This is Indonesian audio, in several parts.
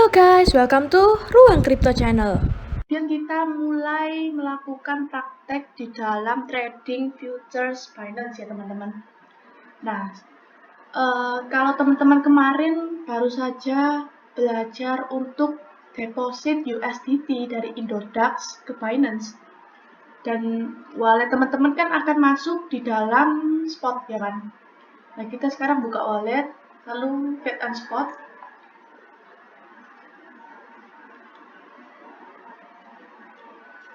Halo guys, welcome to Ruang Crypto Channel. Dan kita mulai melakukan praktek di dalam trading futures Binance ya teman-teman. Nah, kalau teman-teman kemarin baru saja belajar untuk deposit USDT dari Indodax ke Binance, dan wallet teman-teman kan akan masuk di dalam spot ya kan. Nah, kita sekarang buka wallet, lalu Fiat and Spot.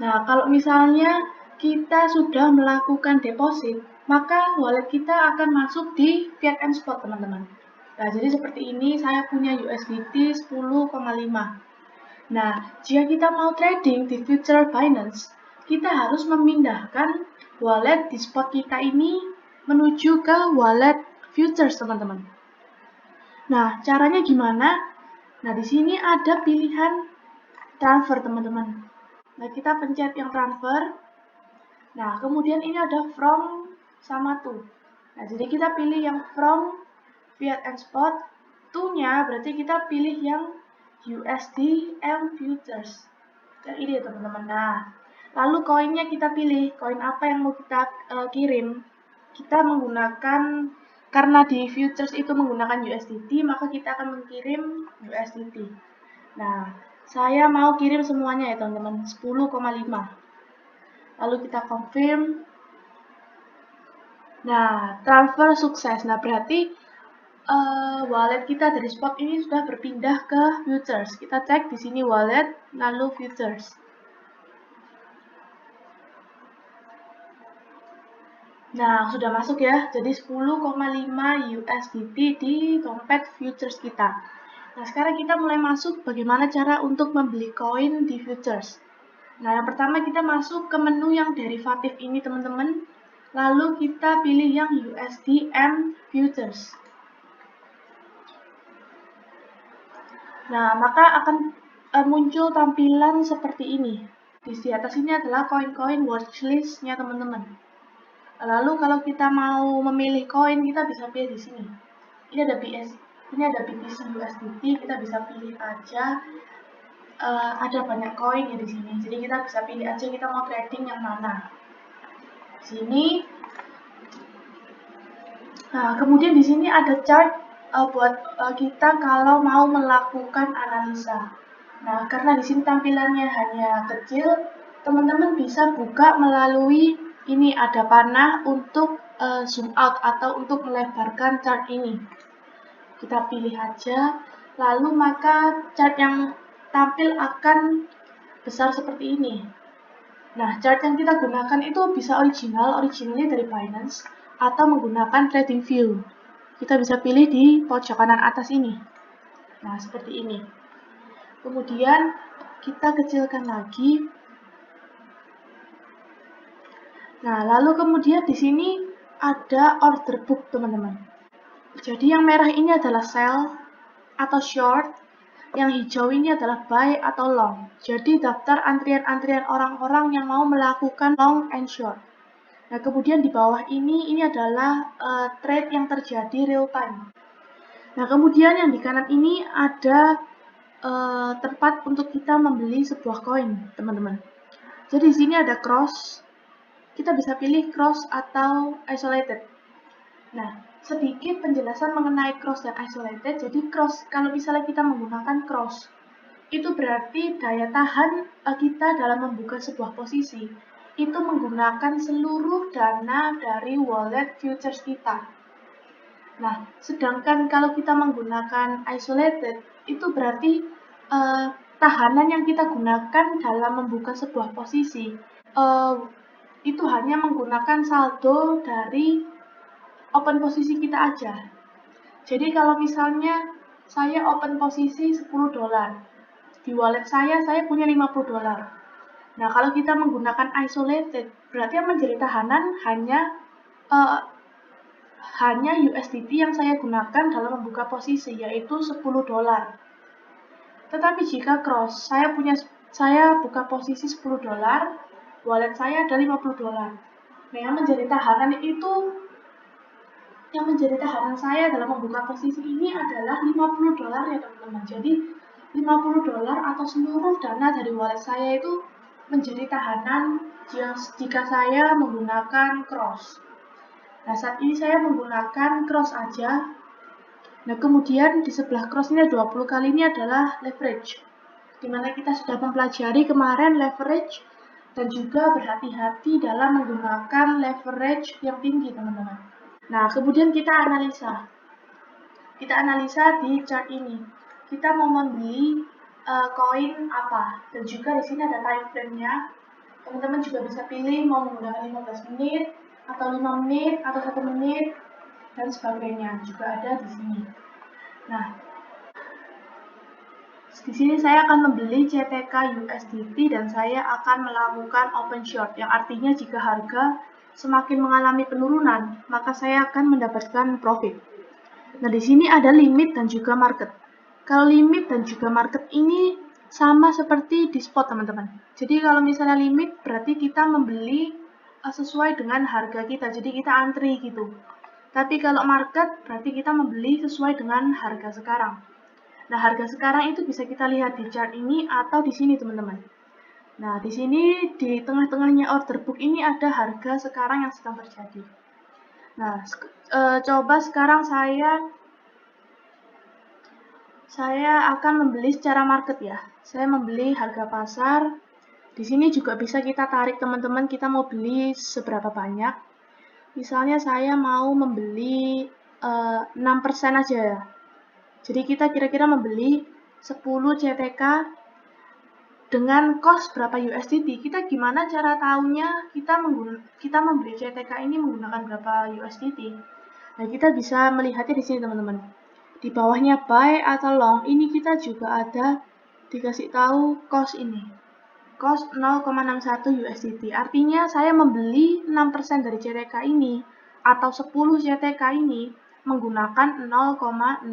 Nah, kalau misalnya kita sudah melakukan deposit, maka wallet kita akan masuk di Fiat and Spot, teman-teman. Nah, jadi seperti ini, saya punya USDT 10,5. Nah, jika kita mau trading di future Binance, kita harus memindahkan wallet di spot kita ini menuju ke wallet futures, teman-teman. Nah, caranya gimana? Nah, di sini ada pilihan transfer, teman-teman. Nah, kita pencet yang transfer. Nah, kemudian ini ada from sama to. Nah, jadi kita pilih yang from Fiat and Spot. To-nya berarti kita pilih yang USD and Futures. Yang ini ya teman-teman. Nah, lalu koinnya kita pilih. Koin apa yang mau kita kirim. Kita menggunakan, karena di Futures itu menggunakan USDT, maka kita akan mengirim USDT. Nah, saya mau kirim semuanya ya teman-teman, 10,5. Lalu kita confirm. Nah, transfer sukses. Nah, berarti wallet kita dari spot ini sudah berpindah ke futures. Kita cek di sini wallet, lalu futures. Nah, sudah masuk ya. Jadi 10,5 USDT di dompet futures kita. Nah, sekarang kita mulai masuk bagaimana cara untuk membeli koin di futures. Nah, yang pertama kita masuk ke menu yang derivatif ini, teman-teman. Lalu kita pilih yang USDM Futures. Nah, maka akan muncul tampilan seperti ini. Di atas ini adalah koin-koin watchlist-nya teman-teman. Lalu kalau kita mau memilih koin, kita bisa pilih di sini. Ini ada BTC USDT, kita bisa pilih aja. Ada banyak koin ya di sini. Jadi kita bisa pilih aja kita mau trading yang mana. Sini. Nah, kemudian di sini ada chart buat kita kalau mau melakukan analisa. Nah, karena di sini tampilannya hanya kecil, teman-teman bisa buka melalui ini ada panah untuk zoom out atau untuk melebarkan chart ini. Kita pilih aja, lalu maka chart yang tampil akan besar seperti ini. Nah, chart yang kita gunakan itu bisa originally dari Binance, atau menggunakan trading view. Kita bisa pilih di pojok kanan atas ini. Nah, seperti ini. Kemudian kita kecilkan lagi. Nah, lalu kemudian di sini ada order book, teman-teman. Jadi yang merah ini adalah sell atau short, yang hijau ini adalah buy atau long. Jadi daftar antrian-antrian orang-orang yang mau melakukan long and short. Nah, kemudian di bawah ini adalah trade yang terjadi real time. Nah, kemudian yang di kanan ini ada tempat untuk kita membeli sebuah koin, teman-teman. Jadi di sini ada cross. Kita bisa pilih cross atau isolated. Nah, sedikit penjelasan mengenai cross dan isolated. Jadi cross, kalau misalnya kita menggunakan cross, itu berarti daya tahan kita dalam membuka sebuah posisi itu menggunakan seluruh dana dari wallet futures kita. Nah, sedangkan kalau kita menggunakan isolated, itu berarti tahanan yang kita gunakan dalam membuka sebuah posisi itu hanya menggunakan saldo dari open posisi kita aja. Jadi kalau misalnya saya open posisi $10, di wallet saya punya $50. Nah, kalau kita menggunakan isolated, berarti yang menjadi tahanan hanya USDT yang saya gunakan dalam membuka posisi, yaitu $10. Tetapi jika cross, saya buka posisi $10, wallet saya ada $50. Nah, yang menjadi tahanan saya dalam membuka posisi ini adalah $50 ya teman-teman. Jadi $50 atau seluruh dana dari wallet saya itu menjadi tahanan jika saya menggunakan cross. Nah, saat ini saya menggunakan cross aja. Nah, kemudian di sebelah cross ini 20 kali ini adalah leverage, dimana kita sudah mempelajari kemarin leverage dan juga berhati-hati dalam menggunakan leverage yang tinggi, teman-teman. Nah, kemudian kita analisa. Kita analisa di chart ini. Kita mau membeli koin apa, dan juga di sini ada time frame-nya. Teman-teman juga bisa pilih mau menggunakan 15 menit, atau 5 menit, atau 1 menit, dan sebagainya. Juga ada di sini. Nah, di sini saya akan membeli CTK USDT dan saya akan melakukan open short, yang artinya jika harga semakin mengalami penurunan, maka saya akan mendapatkan profit. Nah, di sini ada limit dan juga market. Kalau limit dan juga market ini sama seperti di spot, teman-teman. Jadi kalau misalnya limit berarti kita membeli sesuai dengan harga kita. Jadi kita antri gitu. Tapi kalau market berarti kita membeli sesuai dengan harga sekarang. Nah, harga sekarang itu bisa kita lihat di chart ini atau di sini, teman-teman. Nah, di sini di tengah-tengahnya order book ini ada harga sekarang yang sedang terjadi. Nah, coba sekarang saya akan membeli secara market ya. Saya membeli harga pasar. Di sini juga bisa kita tarik, teman-teman, kita mau beli seberapa banyak. Misalnya saya mau membeli 6% aja ya. Jadi kita kira-kira membeli 10 CTK dengan cost berapa USDT. Kita gimana cara tahunya kita membeli CTK ini menggunakan berapa USDT? Nah, kita bisa melihatnya di sini, teman-teman. Di bawahnya buy atau long, ini kita juga ada dikasih tahu cost ini. Cost 0,61 USDT. Artinya saya membeli 6% dari CTK ini atau 10 CTK ini menggunakan 0,6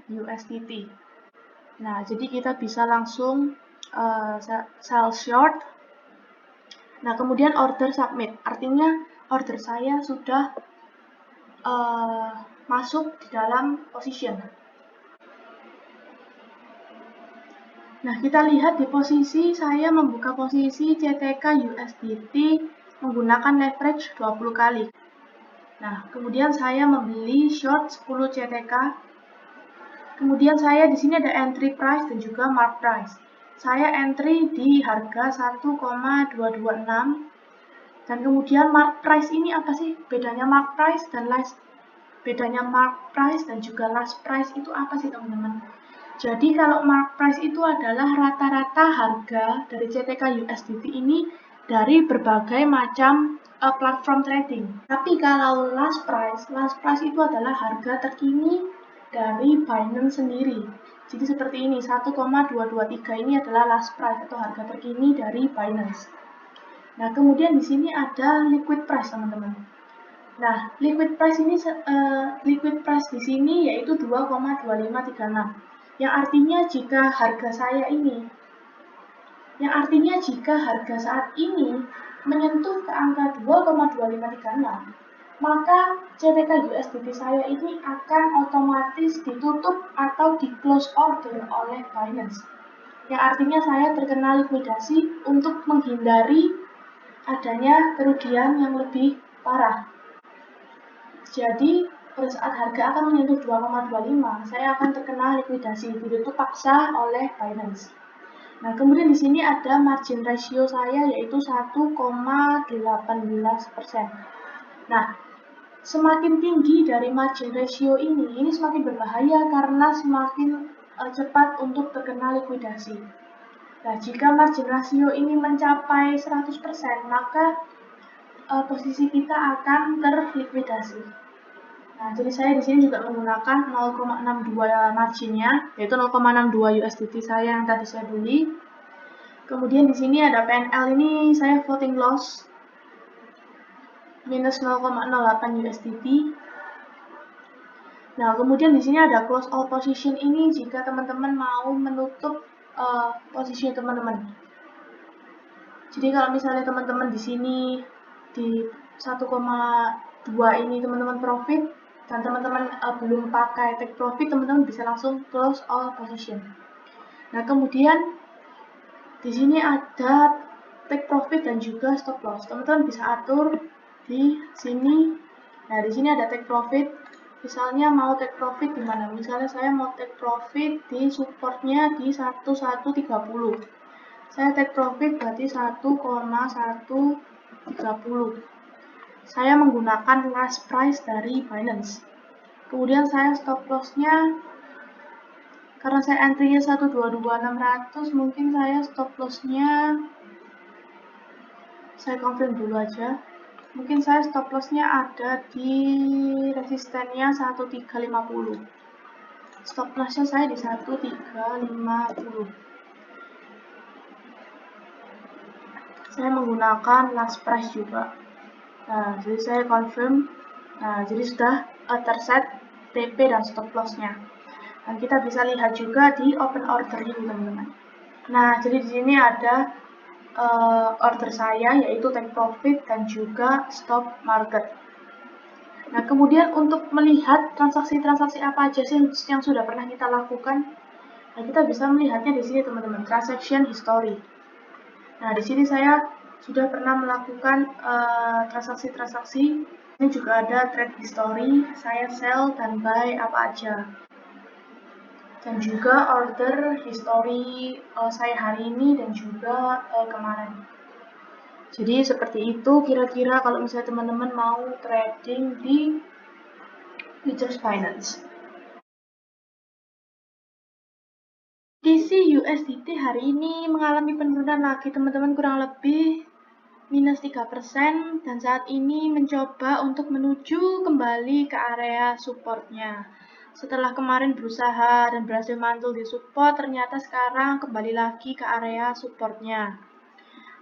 USDT. Nah, jadi kita bisa langsung sell short. Nah, kemudian order submit. Artinya order saya sudah masuk di dalam position. Nah, kita lihat di posisi saya membuka posisi CTK USDT menggunakan leverage 20 kali. Nah, kemudian saya membeli short 10 CTK. Kemudian saya di sini ada entry price dan juga mark price. Saya entry di harga 1,226. Dan kemudian mark price ini apa sih? Bedanya mark price dan juga last price itu apa sih, teman-teman? Jadi kalau mark price itu adalah rata-rata harga dari CTK USDT ini dari berbagai macam platform trading. Tapi kalau last price itu adalah harga terkini dari Binance sendiri. Jadi seperti ini, 1,223 ini adalah last price atau harga terkini dari Binance. Nah, kemudian di sini ada liquid price, teman-teman. Nah, liquid price di sini yaitu 2,2536. Yang artinya jika harga saat ini menyentuh ke angka 2,2536, maka CTK USDT saya ini akan otomatis ditutup atau di close order oleh Binance. Yang artinya saya terkena likuidasi untuk menghindari adanya kerugian yang lebih parah. Jadi, pada saat harga akan menyentuh 2,25, saya akan terkena likuidasi, ditutup paksa oleh Binance. Nah, kemudian di sini ada margin ratio saya yaitu 1,18%. Nah, semakin tinggi dari margin ratio ini semakin berbahaya karena semakin cepat untuk terkena likuidasi. Nah, jika margin ratio ini mencapai 100%, maka posisi kita akan terlikuidasi. Nah, jadi saya di sini juga menggunakan 0,62 marginnya, yaitu 0,62 USDT saya yang tadi saya beli. Kemudian di sini ada PNL ini saya floating loss minus 0,08 USDT. Nah, kemudian di sini ada close all position ini jika teman-teman mau menutup posisi teman-teman. Jadi kalau misalnya teman-teman di sini di 1,2 ini teman-teman profit dan teman-teman belum pakai take profit, teman-teman bisa langsung close all position. Nah, kemudian di sini ada take profit dan juga stop loss. Teman-teman bisa atur di sini. Nah, di sini ada take profit. Misalnya mau take profit di mana? Misalnya saya mau take profit di supportnya di 1130. Saya take profit berarti 1,130. Saya menggunakan last price dari Binance. Kemudian saya stop loss-nya, karena saya entry-nya 122.600, mungkin saya stop loss-nya, saya confirm dulu aja. Mungkin saya stop loss-nya ada di resistennya 1350. Stop loss-nya saya di 1350. Saya menggunakan last price juga. Nah, jadi saya confirm. Nah, jadi sudah terset TP dan stop loss-nya. Dan kita bisa lihat juga di open order ini, teman-teman. Nah, jadi di sini ada order saya, yaitu take profit dan juga stop market. Nah, kemudian untuk melihat transaksi-transaksi apa aja sih yang sudah pernah kita lakukan, nah kita bisa melihatnya di sini, teman-teman, transaction history. Nah, di sini saya sudah pernah melakukan transaksi-transaksi. Ini juga ada trade history, saya sell dan buy apa aja. Dan juga order history saya hari ini dan juga kemarin. Jadi seperti itu kira-kira kalau misalnya teman-teman mau trading di Futures Finance. TC USDT hari ini mengalami penurunan lagi, teman-teman, kurang lebih minus 3%, dan saat ini mencoba untuk menuju kembali ke area supportnya. Setelah kemarin berusaha dan berhasil mantul di support, ternyata sekarang kembali lagi ke area supportnya.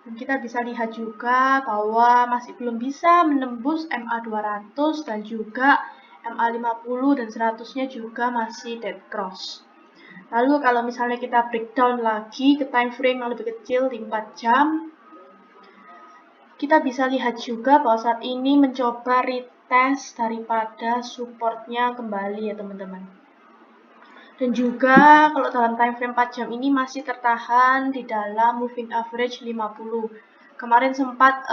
Dan kita bisa lihat juga bahwa masih belum bisa menembus MA200 dan juga MA50 dan 100-nya juga masih dead cross. Lalu kalau misalnya kita breakdown lagi ke time frame yang lebih kecil di 4 jam, kita bisa lihat juga bahwa saat ini mencoba retest daripada supportnya kembali ya, teman-teman. Dan juga kalau dalam time frame 4 jam ini masih tertahan di dalam moving average 50. Kemarin sempat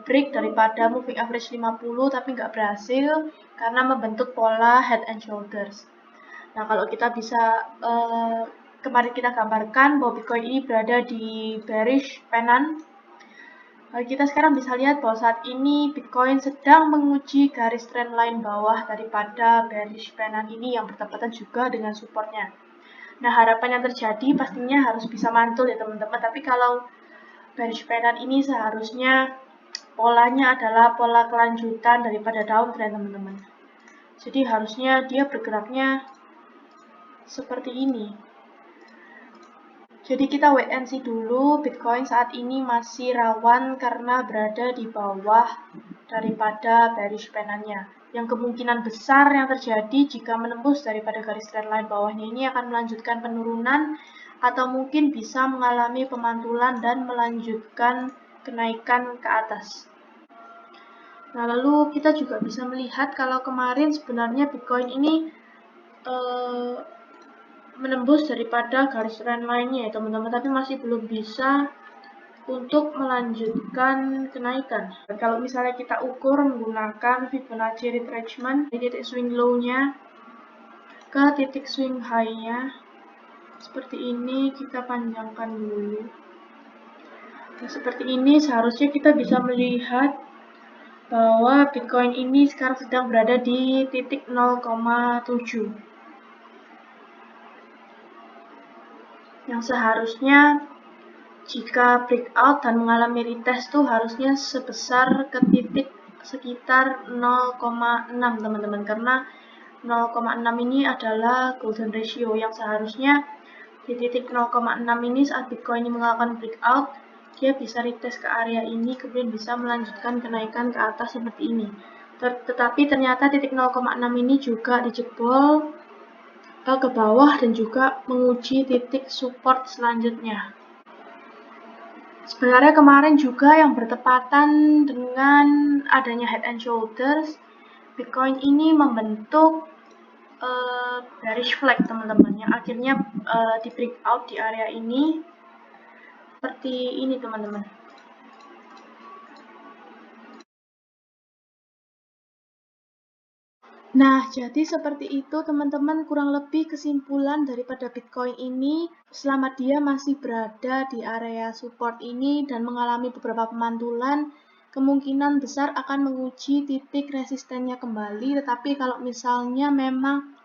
break daripada moving average 50 tapi nggak berhasil karena membentuk pola head and shoulders. Nah, kalau kita bisa kemarin kita gambarkan bahwa Bitcoin ini berada di bearish pennant. Kita sekarang bisa lihat bahwa saat ini Bitcoin sedang menguji garis trendline bawah daripada bearish pennant ini yang bertepatan juga dengan supportnya. Nah, harapan yang terjadi pastinya harus bisa mantul ya, teman-teman. Tapi kalau bearish pennant ini seharusnya polanya adalah pola kelanjutan daripada downtrend, teman-teman. Jadi harusnya dia bergeraknya seperti ini. Jadi kita wait and see dulu. Bitcoin saat ini masih rawan karena berada di bawah daripada bearish pennant-nya. Yang kemungkinan besar yang terjadi jika menembus daripada garis trendline bawahnya ini akan melanjutkan penurunan atau mungkin bisa mengalami pemantulan dan melanjutkan kenaikan ke atas. Nah, lalu kita juga bisa melihat kalau kemarin sebenarnya Bitcoin ini menembus daripada garis trendline-nya ya, teman-teman, tapi masih belum bisa untuk melanjutkan kenaikan. Dan kalau misalnya kita ukur menggunakan Fibonacci retracement dari titik swing low-nya ke titik swing high-nya, seperti ini, kita panjangkan dulu. Nah, seperti ini seharusnya kita bisa melihat bahwa Bitcoin ini sekarang sedang berada di titik 0,7. Yang seharusnya jika breakout dan mengalami retest tuh harusnya sebesar ke titik sekitar 0,6, teman-teman, karena 0,6 ini adalah golden ratio yang seharusnya di titik 0,6 ini saat Bitcoin ini mengalami breakout, dia bisa retest ke area ini, kemudian bisa melanjutkan kenaikan ke atas seperti ini. Tetapi ternyata titik 0,6 ini juga dijebol ke bawah dan juga menguji titik support selanjutnya. Sebenarnya kemarin juga yang bertepatan dengan adanya head and shoulders, Bitcoin ini membentuk bearish flag teman-teman, yang akhirnya di breakout di area ini seperti ini teman-teman. Nah, jadi seperti itu teman-teman, kurang lebih kesimpulan daripada Bitcoin ini selama dia masih berada di area support ini dan mengalami beberapa pemantulan, kemungkinan besar akan menguji titik resistennya kembali. Tetapi kalau misalnya memang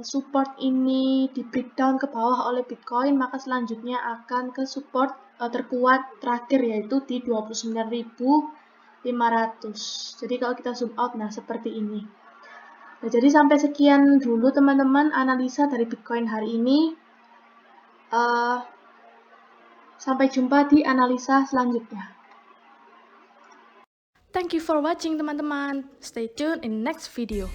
support ini di breakdown ke bawah oleh Bitcoin, maka selanjutnya akan ke support terkuat terakhir, yaitu di 29.500. Jadi kalau kita zoom out, nah seperti ini. Nah, jadi sampai sekian dulu teman-teman analisa dari Bitcoin hari ini. Sampai jumpa di analisa selanjutnya. Thank you for watching teman-teman. Stay tuned in next video.